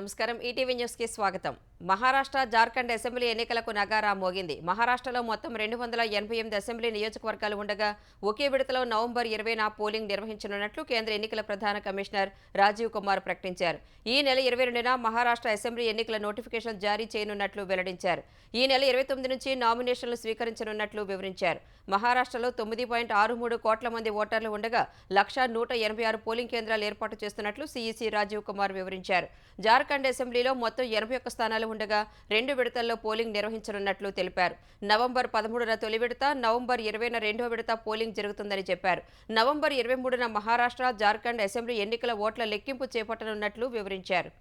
నమస్కారం ETV news కి స్వాగతం. మహారాష్ట్ర జార్ఖండ్ అసెంబ్లీ ఎన్నికలకు నగారా మోగింది. మహారాష్ట్రలో మొత్తం 288 అసెంబ్లీ నియోజకవర్గాలు ఉండగా ఒకే విడతలో నవంబర్ 20న పోలింగ్ నిర్వహించనున్నట్లు కేంద్ర ఎన్నికల ప్రధాన కమిషనర్ రాజీవ్ కుమార్ ప్రకటించారు. ఈ నెల 22న మహారాష్ట్ర అసెంబ్లీ ఎన్నికల నోటిఫికేషన్ జారీ చేయనున్నట్లు వెల్లడించారు. ఈ నెల 29 నుంచి నామినేషన్లు స్వీకరించనున్నట్లు వివరించారు. మహారాష్ట్రలో 9.63 కోట్ల మంది ఓటర్లు ఉండగా 1,186 పోలింగ్ కేంద్రాలు ఏర్పాటు చేస్తున్నట్లు సీఈసీ రాజీవ్ కుమార్ వివరించారు. జార్ఖండ్ అసెంబ్లీలో మొత్తం 81 స్థానాలు ఉండగా 2 విడతల్లో పోలింగ్ నిర్వహించనున్నట్లు తెలిపారు. నవంబర్ 13న తొలి విడత, నవంబర్ 20న రెండో విడత పోలింగ్ జరుగుతుందని చెప్పారు. నవంబర్ 23న మహారాష్ట్ర, జార్ఖండ్ అసెంబ్లీ ఎన్నికల ఓట్ల లెక్కింపు చేపట్టనున్నట్లు వివరించారు.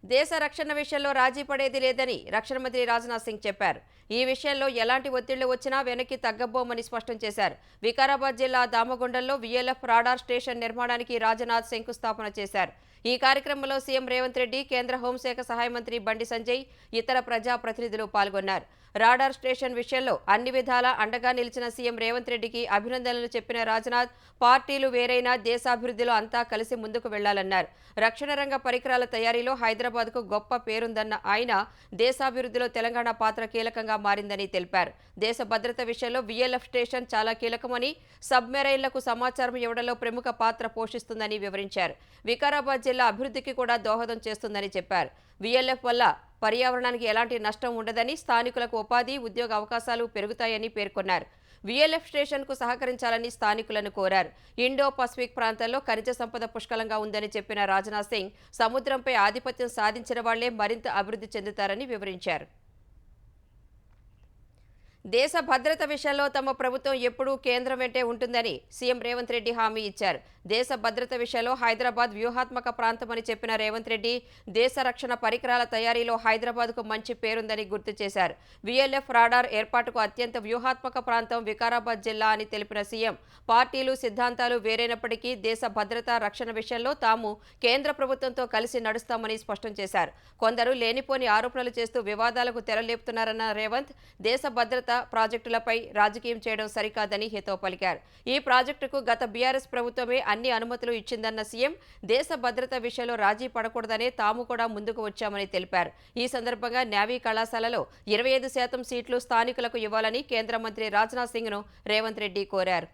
దేశ రక్షణ విషయంలో రాజీ పడేది లేదని రక్షణ మంత్రి రాజ్నాథ్ సింగ్ చెప్పారు. ఈ విషయంలో ఎలాంటి ఒత్తిళ్లు వచ్చినా వెనక్కి తగ్గబోమని స్పష్టం చేశారు. వికారాబాద్ జిల్లా దామగుండంలో వీఎల్ఎఫ్ రాడార్ స్టేషన్ నిర్మాణానికి రాజ్నాథ్ శంకుస్థాపన చేశారు. ఈ కార్యక్రమంలో సీఎం రేవంత్ రెడ్డి, కేంద్ర హోంశాఖ సహాయ మంత్రి బండి సంజయ్, ఇతర ప్రజాప్రతినిధులు పాల్గొన్నారు. రాడార్ స్టేషన్ విషయంలో అన్ని విధాలా అండగా నిలిచిన సీఎం రేవంత్ రెడ్డికి అభినందనలు చెప్పిన రాజ్నాథ్, పార్టీలు వేరైనా దేశాభివృద్ధిలో అంతా కలిసి ముందుకు వెళ్లాలన్నారు. రక్షణ రంగ పరికరాల తయారీలో హైదరాబాద్కు గొప్ప పేరుందన్న ఆయన, దేశాభివృద్ధిలో తెలంగాణ పాత్ర కీలకంగా మారిందని తెలిపారు. దేశ భద్రత విషయంలో వీఎల్ఎఫ్ స్టేషన్ చాలా కీలకమని, సబ్మెరైన్లకు సమాచారం ఇవ్వడంలో ప్రముఖ పాత్ర పోషిస్తుందని వివరించారు. వికారాబాద్ జిల్లా అభివృద్ధికి కూడా దోహదం చేస్తుందని చెప్పారు. వీఎల్ఎఫ్ వల్ల పర్యావరణానికి ఎలాంటి నష్టం ఉండదని, స్థానికులకు ఉపాధి, ఉద్యోగ అవకాశాలు పెరుగుతాయని పేర్కొన్నారు. వీఎల్ఎఫ్ స్టేషన్కు సహకరించాలని స్థానికులను కోరారు. ఇండో పసిఫిక్ ప్రాంతాల్లో ఖనిజ సంపద పుష్కలంగా ఉందని చెప్పిన రాజ్నాథ్ సింగ్, సముద్రంపై ఆధిపత్యం సాధించిన వాళ్లే మరింత అభివృద్ధి చెందుతారని వివరించారు. దేశ భద్రత విషయంలో తమ ప్రభుత్వం ఎప్పుడూ కేంద్రం వెంటే ఉంటుందని సీఎం రేవంత్ రెడ్డి హామీ ఇచ్చారు. దేశ భద్రత విషయంలో హైదరాబాద్ వ్యూహాత్మక ప్రాంతమని చెప్పిన రేవంత్ రెడ్డి, దేశ రక్షణ పరికరాల తయారీలో హైదరాబాద్కు మంచి పేరుందని గుర్తు చేశారు. వీఎల్ఎఫ్ రాడార్ ఏర్పాటుకు అత్యంత వ్యూహాత్మక ప్రాంతం వికారాబాద్ జిల్లా అని తెలిపిన సీఎం, పార్టీలు, సిద్ధాంతాలు వేరైనప్పటికీ దేశ భద్రత, రక్షణ విషయంలో తాము కేంద్ర ప్రభుత్వంతో కలిసి నడుస్తామని స్పష్టం చేశారు. కొందరు లేనిపోని ఆరోపణలు చేస్తూ వివాదాలకు తెరలేపుతున్నారన్న రేవంత్, దేశ భద్రత ప్రాజెక్టులపై రాజకీయం చేయడం సరికాదని హితవు పలికారు. ఈ ప్రాజెక్టుకు గత బీఆర్ఎస్ ప్రభుత్వమే అన్ని అనుమతులు ఇచ్చిందన్న సీఎం, దేశ భద్రత విషయంలో రాజీ పడకూడదనే తాము కూడా ముందుకు వచ్చామని తెలిపారు. ఈ సందర్భంగా నేవీ కళాశాలలో 25% సీట్లు స్థానికులకు ఇవ్వాలని కేంద్ర మంత్రి రాజ్నాథ్ సింగ్ను రేవంత్ రెడ్డి కోరారు.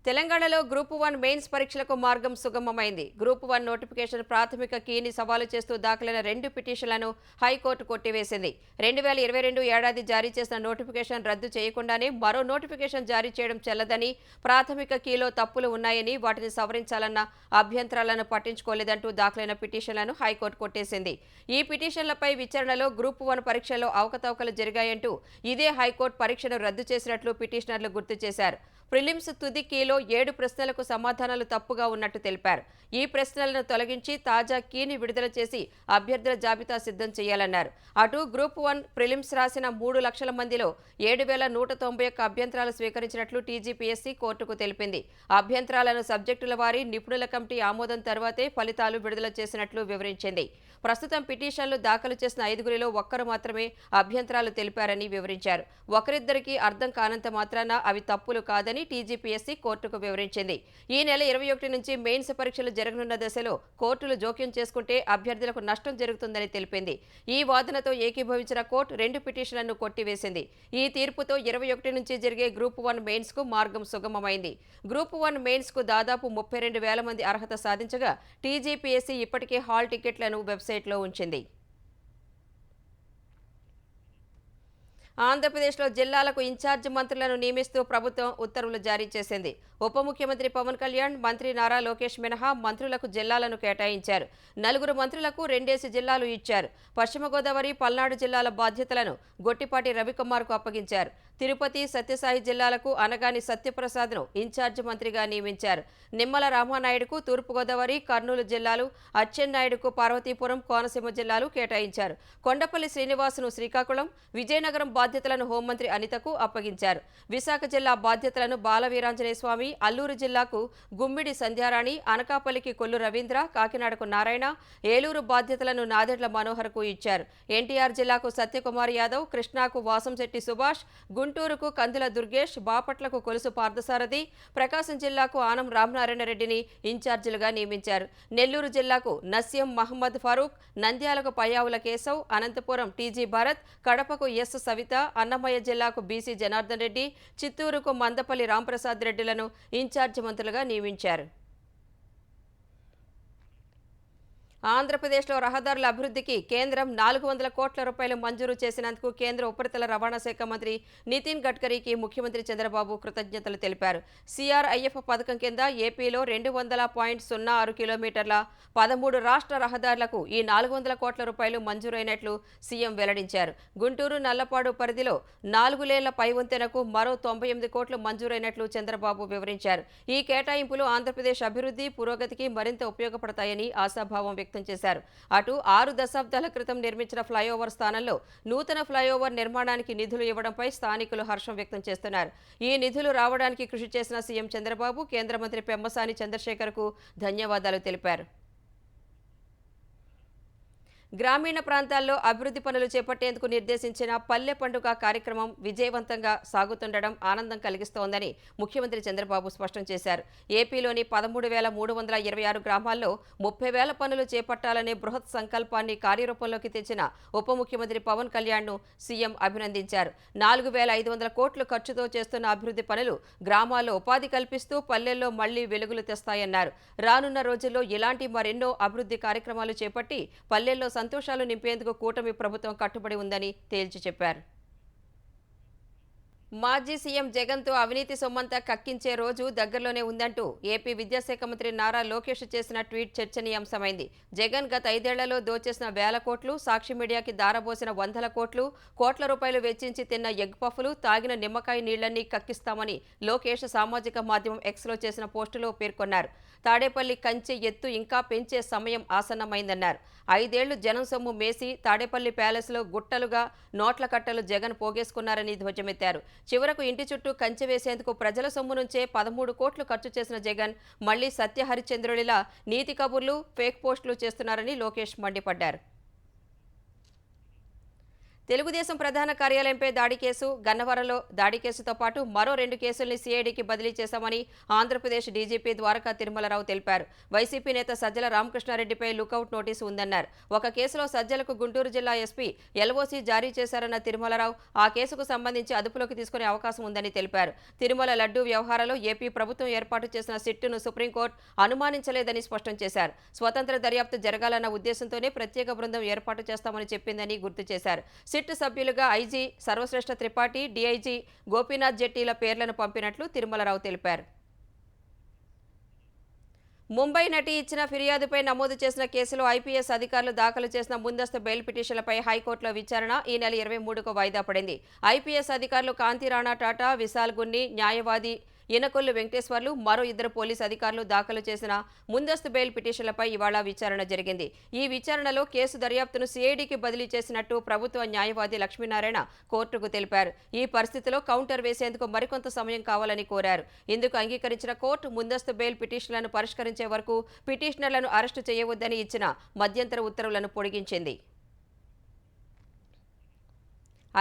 తెలంగాణలో గ్రూప్ 1 మెయిన్స్ పరీక్షలకు మార్గం సుగమమైంది. గ్రూప్ 1 నోటిఫికేషన్ ప్రాథమిక కీని సవాలు చేస్తూ దాఖలైన 2 పిటిషన్లను హైకోర్టు కొట్టివేసింది. 2022 ఏడాది జారీ చేసిన నోటిఫికేషన్ రద్దు చేయకుండానే మరో నోటిఫికేషన్ జారీ చేయడం చెల్లదని, ప్రాథమిక కీలో తప్పులు ఉన్నాయని, వాటిని సవరించాలన్న అభ్యంతరాలను పట్టించుకోలేదంటూ దాఖలైన పిటిషన్లను హైకోర్టు కొట్టేసింది. ఈ పిటిషన్లపై విచారణలో గ్రూప్ 1 పరీక్షల్లో అవకతవకలు జరిగాయంటూ ఇదే హైకోర్టు పరీక్షను రద్దు చేసినట్లు పిటిషనర్లు గుర్తు చేశారు. ప్రిలిమ్స్ తుది కీలో 7 ప్రశ్నలకు సమాధానాలు తప్పుగా ఉన్నట్టు తెలిపారు. ఈ ప్రశ్నలను తొలగించి తాజా కీని విడుదల చేసి అభ్యర్థుల జాబితా సిద్ధం చేయాలన్నారు. అటు గ్రూప్ 1 ప్రిలిమ్స్ రాసిన 3 లక్షల మందిలో 7,191 అభ్యంతరాలు స్వీకరించినట్లు టీజీపీఎస్సీ కోర్టుకు తెలిపింది. అభ్యంతరాలను సబ్జెక్టుల వారీ నిపుణుల కమిటీ ఆమోదం తర్వాతే ఫలితాలు విడుదల చేసినట్లు వివరించింది. ప్రస్తుతం పిటిషన్లు దాఖలు చేసిన 5గురిలో ఒక్కరు మాత్రమే అభ్యంతరాలు తెలిపారని వివరించారు. ఒకరిద్దరికి అర్థం కానంత మాత్రాన అవి తప్పులు కాదని టీజీపీఎస్సీ కోర్టుకు వివరించింది. ఈ నెల 21 నుంచి మెయిన్స్ పరీక్షలు జరగనున్న దశలో కోర్టులు జోక్యం చేసుకుంటే అభ్యర్థులకు నష్టం జరుగుతుందని తెలిపింది. ఈ వాదనతో ఏకీభవించిన కోర్టు 2 పిటిషన్లను కొట్టివేసింది. ఈ తీర్పుతో 21 నుంచి జరిగే గ్రూప్ 1 మెయిన్స్ కు మార్గం సుగమమైంది. గ్రూప్ 1 మెయిన్స్ కు దాదాపు 32,000 మంది అర్హత సాధించగా టీజీపీఎస్సీ ఇప్పటికే హాల్ టికెట్లను వెబ్సైట్లో ఉంచింది. ఆంధ్రప్రదేశ్లో జిల్లాలకు ఇన్ఛార్జ్ మంత్రులను నియమిస్తూ ప్రభుత్వం ఉత్తర్వులు జారీ చేసింది. ఉప ముఖ్యమంత్రి పవన్ కళ్యాణ్, మంత్రి నారా లోకేష్ మినహా మంత్రులకు జిల్లాలను కేటాయించారు. 4 మంత్రులకు 2 జిల్లాలు ఇచ్చారు. పశ్చిమ గోదావరి, పల్నాడు జిల్లాల బాధ్యతలను గొట్టిపాటి రవికుమార్కు అప్పగించారు. తిరుపతి, సత్యసాయి జిల్లాలకు అనగాని సత్యప్రసాద్ను ఇన్ఛార్జ్ మంత్రిగా నియమించారు. నిమ్మల రామానాయుడుకు తూర్పుగోదావరి, కర్నూలు జిల్లాలు, అచ్చెన్నాయుడుకు పార్వతీపురం, కోనసీమ జిల్లాలు కేటాయించారు. కొండపల్లి శ్రీనివాసును శ్రీకాకుళం, విజయనగరం బాధ్యతలను హోంమంత్రి అనితకు అప్పగించారు. విశాఖ జిల్లా బాధ్యతలను బాలవీరాంజనేయ స్వామి, అల్లూరు జిల్లాకు గుమ్మిడి సంధ్యారాణి, అనకాపల్లికి కొల్లు రవీంద్ర, కాకినాడకు నారాయణ, ఏలూరు బాధ్యతలను నాదెండ్ల మనోహర్కు ఇచ్చారు. ఎన్టీఆర్ జిల్లాకు సత్యకుమార్ యాదవ్, కృష్ణాకు వాసంశెట్టి సుభాష్, గుంటూరుకు కందుల దుర్గేష్, బాపట్లకు కొలుసు పార్థసారథి, ప్రకాశం జిల్లాకు ఆనం రామనారాయణ రెడ్డిని ఇన్ఛార్జీలుగా నియమించారు. నెల్లూరు జిల్లాకు నసీం మహమ్మద్ ఫరూక్, నంద్యాలకు పయ్యావుల కేశవ్, అనంతపురం టీజీ భరత్, కడపకు ఎస్ సవిత, అన్నమయ్య జిల్లాకు బీసీ జనార్దన్ రెడ్డి, చిత్తూరుకు మందపల్లి రాంప్రసాద్ రెడ్డిలను ఇన్ఛార్జి మంత్రులుగా నియమించారు. ఆంధ్రప్రదేశ్లో రహదారుల అభివృద్ధికి కేంద్రం 400 కోట్ల రూపాయలు మంజూరు చేసినందుకు కేంద్ర ఉపరితల రవాణా శాఖ మంత్రి నితిన్ గడ్కరీకి ముఖ్యమంత్రి చంద్రబాబు కృతజ్ఞతలు తెలిపారు. సిఆర్ఐఎఫ్ పథకం కింద ఏపీలో 200.06 కిలోమీటర్ల 13 రాష్ట్ర రహదారులకు ఈ 400 కోట్ల రూపాయలు మంజూరైనట్లు సీఎం వెల్లడించారు. గుంటూరు నల్లపాడు పరిధిలో 4 లేన్ల పై వంతెనకు మరో 98 కోట్లు మంజూరైనట్లు చంద్రబాబు వివరించారు. ఈ కేటాయింపులు ఆంధ్రప్రదేశ్ అభివృద్ధి, పురోగతికి మరింత ఉపయోగపడతాయని ఆశాభావం వ్యక్తం చేశారు. అటు 6 దశాబ్దాల క్రితం నిర్మించిన ఫ్లైఓవర్ స్థానంలో నూతన ఫ్లైఓవర్ నిర్మాణానికి నిధులు ఇవ్వడంపై స్థానికులు హర్షం వ్యక్తం చేస్తున్నారు. ఈ నిధులు రావడానికి కృషి చేసిన సీఎం చంద్రబాబు, కేంద్ర మంత్రి పెమ్మసాని చంద్రశేఖర్కు ధన్యవాదాలు తెలిపారు. గ్రామీణ ప్రాంతాల్లో అభివృద్ధి పనులు చేపట్టేందుకు నిర్దేశించిన పల్లె పండుగ కార్యక్రమం విజయవంతంగా సాగుతుండడం ఆనందం కలిగిస్తోందని ముఖ్యమంత్రి చంద్రబాబు స్పష్టం చేశారు. ఏపీలోని 13,326 గ్రామాల్లో 30,000 పనులు చేపట్టాలనే బృహత్ సంకల్పాన్ని కార్యరూపంలోకి తెచ్చిన ఉప ముఖ్యమంత్రి పవన్ కళ్యాణ్ను సీఎం అభినందించారు. 4,500 కోట్లు ఖర్చుతో చేస్తున్న అభివృద్ధి పనులు గ్రామాల్లో ఉపాధి కల్పిస్తూ పల్లెల్లో మళ్లీ వెలుగులు తెస్తాయన్నారు. రానున్న రోజుల్లో ఇలాంటి మరెన్నో అభివృద్ధి కార్యక్రమాలు చేపట్టి పల్లెల్లో సంతోషాలు నింపేందుకు కూటమి ప్రభుత్వం కట్టుబడి ఉందని తేల్చి చెప్పారు. మాజీ సీఎం జగన్తో అవినీతి సొమ్మంతా కక్కించే రోజు దగ్గరలోనే ఉందంటూ ఏపీ విద్యాశాఖ మంత్రి నారా లోకేష్ చేసిన ట్వీట్ చర్చనీయాంశమైంది. జగన్ గత 5 ఏళ్లలో దోచేసిన 1000 కోట్లు, సాక్షి మీడియాకి దారబోసిన 100 కోట్లు, కోట్ల రూపాయలు వెచ్చించి తిన్న ఎగ్ పఫ్లు, తాగిన నిమ్మకాయ నీళ్లన్నీ కక్కిస్తామని లోకేష్ సామాజిక మాధ్యమం ఎక్స్లో చేసిన పోస్టులో పేర్కొన్నారు. తాడేపల్లి కంచె ఎత్తు ఇంకా పెంచే సమయం ఆసన్నమైందన్నారు. 5 ఏళ్లు జనం సొమ్ము మేసి తాడేపల్లి ప్యాలెస్లో గుట్టలుగా నోట్ల కట్టలు జగన్ పోగేసుకున్నారని ధ్వజమెత్తారు. చివరకు ఇంటి చుట్టూ కంచె వేసేందుకు ప్రజల సొమ్ము నుంచే 13 కోట్లు ఖర్చు చేసిన జగన్ మళ్లీ సత్యహరిచంద్రుడిలా నీతి కబుర్లు, ఫేక్ పోస్టులు చేస్తున్నారని లోకేష్ మండిపడ్డారు. తెలుగుదేశం ప్రధాన కార్యాలయంపై దాడి కేసు, గన్నవరంలో దాడి కేసుతో పాటు మరో 2 కేసుల్ని సీఐడీకి బదిలీ చేశామని ఆంధ్రప్రదేశ్ డీజీపీ ద్వారకా తిరుమలరావు తెలిపారు. వైసీపీ నేత సజ్జల రామకృష్ణారెడ్డిపై లుకౌట్ నోటీసు ఉందన్నారు. ఒక కేసులో సజ్జలకు గుంటూరు జిల్లా ఎస్పీ ఎల్ఓసీ జారీ చేశారన్న తిరుమలరావు ఆ కేసుకు సంబంధించి అదుపులోకి తీసుకునే అవకాశం ఉందని తెలిపారు. తిరుమల లడ్డూ వ్యవహారంలో ఏపీ ప్రభుత్వం ఏర్పాటు చేసిన సిట్టును సుప్రీంకోర్టు అనుమానించలేదని స్పష్టం చేశారు. స్వతంత్ర దర్యాప్తు జరగాలన్న ఉద్దేశంతోనే ప్రత్యేక బృందం ఏర్పాటు చేస్తామని చెప్పిందని గుర్తు చేశారు. సిట్ సభ్యులుగా ఐజీ సర్వశ్రేష్ఠ త్రిపాఠి, డీఐజీ గోపీనాథ్ జెట్టీల పేర్లను పంపినట్లు తిరుమలరావు తెలిపారు. ముంబై నటి ఇచ్చిన ఫిర్యాదుపై నమోదు చేసిన కేసులో ఐపీఎస్ అధికారులు దాఖలు చేసిన ముందస్తు బెయిల్ పిటిషన్లపై హైకోర్టులో విచారణ ఈ నెల 23కు వాయిదా పడింది. ఐపీఎస్ అధికారులు కాంతి రాణా టాటా, విశాల్ గున్ని, న్యాయవాది ఇనకొల్లు వెంకటేశ్వర్లు, మరో 2 పోలీసు అధికారులు దాఖలు చేసిన ముందస్తు బెయిల్ పిటిషన్లపై ఇవాళ విచారణ జరిగింది. ఈ విచారణలో కేసు దర్యాప్తును సీఐడీకి బదిలీ చేసినట్టు ప్రభుత్వ న్యాయవాది లక్ష్మీనారాయణ కోర్టుకు తెలిపారు. ఈ పరిస్థితిలో కౌంటర్ వేసేందుకు మరికొంత సమయం కావాలని కోరారు. ఇందుకు అంగీకరించిన కోర్టు ముందస్తు బెయిల్ పిటిషన్లను పరిష్కరించే వరకు పిటిషనర్లను అరెస్టు చేయవద్దని ఇచ్చిన మధ్యంతర ఉత్తర్వులను పొడిగించింది.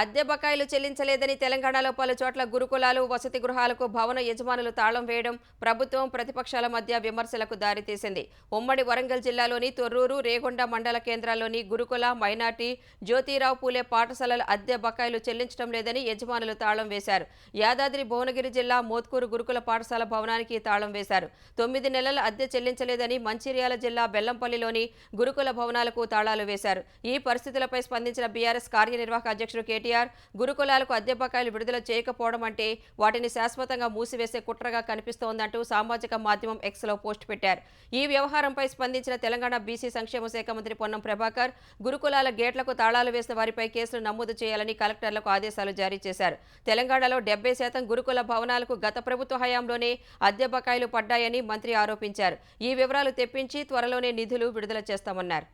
అద్దె బకాయిలు చెల్లించలేదని తెలంగాణలో పలు చోట్ల గురుకులాలు, వసతి గృహాలకు భవన యజమానులు తాళం వేయడం ప్రభుత్వం, ప్రతిపక్షాల మధ్య విమర్శలకు దారితీసింది. ఉమ్మడి వరంగల్ జిల్లాలోని తొర్రూరు, రేగొండ మండల కేంద్రాల్లోని గురుకుల, మైనార్టీ, జ్యోతిరావు పూలే పాఠశాలల అద్దె బకాయిలు చెల్లించడం లేదని యజమానులు తాళం వేశారు. యాదాద్రి భువనగిరి జిల్లా మోత్కూరు గురుకుల పాఠశాల భవనానికి తాళం వేశారు. 9 నెలల అద్దె చెల్లించలేదని మంచిర్యాల జిల్లా బెల్లంపల్లిలోని గురుకుల భవనాలకు తాళాలు వేశారు. ఈ పరిస్థితులపై స్పందించిన బీఆర్ఎస్ కార్యనిర్వాహక అధ్యక్షుడు కేటీఆర్ గురుకులాలకు అద్దె బకాయిలు విడుదల చేయకపోవడం అంటే వాటిని శాశ్వతంగా మూసివేసే కుట్రగా కనిపిస్తోందంటూ సామాజిక మాధ్యమం ఎక్స్లో పోస్ట్ పెట్టారు. ఈ వ్యవహారంపై స్పందించిన తెలంగాణ బీసీ సంక్షేమ శాఖ మంత్రి పొన్నం ప్రభాకర్ గురుకులాల గేట్లకు తాళాలు వేసిన వారిపై కేసులు నమోదు చేయాలని కలెక్టర్లకు ఆదేశాలు జారీ చేశారు. తెలంగాణలో 70% గురుకుల భవనాలకు గత ప్రభుత్వ హయాంలోనే అద్దె బకాయిలు పడ్డాయని మంత్రి ఆరోపించారు. ఈ వివరాలు తెప్పించి త్వరలోనే నిధులు విడుదల చేస్తామన్నారు.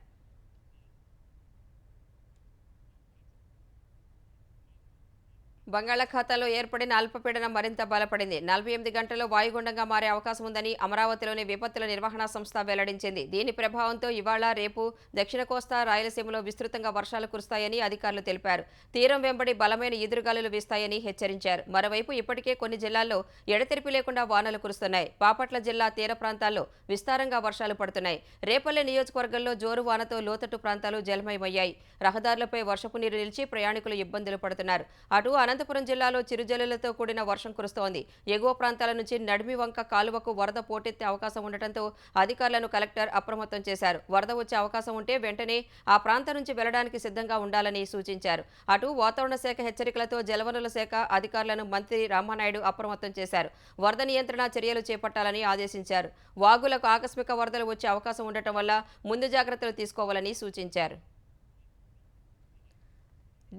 బంగాళాఖాతంలో ఏర్పడిన అల్పపీడనం మరింత బలపడింది. 48 గంటల్లో వాయుగుండంగా మారే అవకాశం ఉందని అమరావతిలోని విపత్తుల నిర్వహణ సంస్థ వెల్లడించింది. దీని ప్రభావంతో ఇవాళ, రేపు దక్షిణ కోస్తా, రాయలసీమలో విస్తృతంగా వర్షాలు కురుస్తాయని అధికారులు తెలిపారు. తీరం వెంబడి బలమైన ఈదురుగాలులు వీస్తాయని హెచ్చరించారు. మరోవైపు ఇప్పటికే కొన్ని జిల్లాల్లో ఎడతెరిపి లేకుండా వానలు కురుస్తున్నాయి. బాపట్ల జిల్లా తీర ప్రాంతాల్లో విస్తారంగా వర్షాలు పడుతున్నాయి. రేపల్లె నియోజకవర్గంలో జోరు వానతో లోతట్టు ప్రాంతాలు జలమయమయ్యాయి. రహదారులపై వర్షపు నీరు నిలిచి ప్రయాణికులు ఇబ్బందులు పడుతున్నారు. అటు అనంతపురం జిల్లాలో చిరుజల్లులతో కూడిన వర్షం కురుస్తోంది. ఎగువ ప్రాంతాల నుంచి నడిమి వంక కాలువకు వరద పోటెత్తే అవకాశం ఉండటంతో అధికారులను కలెక్టర్ అప్రమత్తం చేశారు. వరద వచ్చే అవకాశం ఉంటే వెంటనే ఆ ప్రాంతం నుంచి వెళ్లడానికి సిద్ధంగా ఉండాలని సూచించారు. అటు వాతావరణ శాఖ హెచ్చరికలతో జలవనరుల శాఖ అధికారులను మంత్రి రామానాయుడు అప్రమత్తం చేశారు. వరద నియంత్రణ చర్యలు చేపట్టాలని ఆదేశించారు. వాగులకు ఆకస్మిక వరదలు వచ్చే అవకాశం ఉండటం వల్ల ముందు జాగ్రత్తలు తీసుకోవాలని సూచించారు.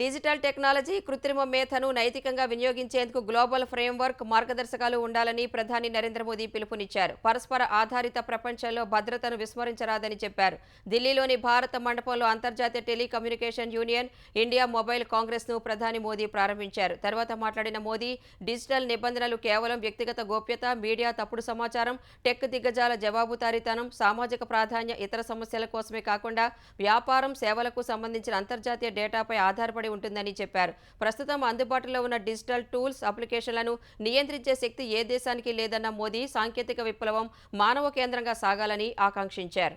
డిజిటల్ టెక్నాలజీ, కృత్రిమ మేధను నైతికంగా వినియోగించేందుకు గ్లోబల్ ఫ్రేమ్వర్క్, మార్గదర్శకాలు ఉండాలని ప్రధాని నరేంద్ర మోదీ పిలుపునిచ్చారు. పరస్పర ఆధారిత ప్రపంచంలో భద్రతను విస్మరించరాదని చెప్పారు. ఢిల్లీలోని భారత మండపంలో అంతర్జాతీయ టెలికమ్యూనికేషన్ యూనియన్ ఇండియా మొబైల్ కాంగ్రెస్ను ప్రధాని మోదీ ప్రారంభించారు. తర్వాత మాట్లాడిన మోదీ, డిజిటల్ నిబంధనలు కేవలం వ్యక్తిగత గోప్యత, మీడియా తప్పుడు సమాచారం, టెక్ దిగ్గజాల జవాబుదారీతనం, సామాజిక ప్రాధాన్య ఇతర సమస్యల కోసమే కాకుండా వ్యాపారం, సేవలకు సంబంధించిన అంతర్జాతీయ డేటాపై ఆధారపడి ఉంటుందని చెప్పారు. ప్రస్తుతం అందుబాటులో ఉన్న డిజిటల్ టూల్స్, అప్లికేషన్లను నియంత్రించే శక్తి ఏ దేశానికి లేదన్న మోదీ, సాంకేతిక విప్లవం మానవ కేంద్రంగా సాగాలని ఆకాంక్షించారు.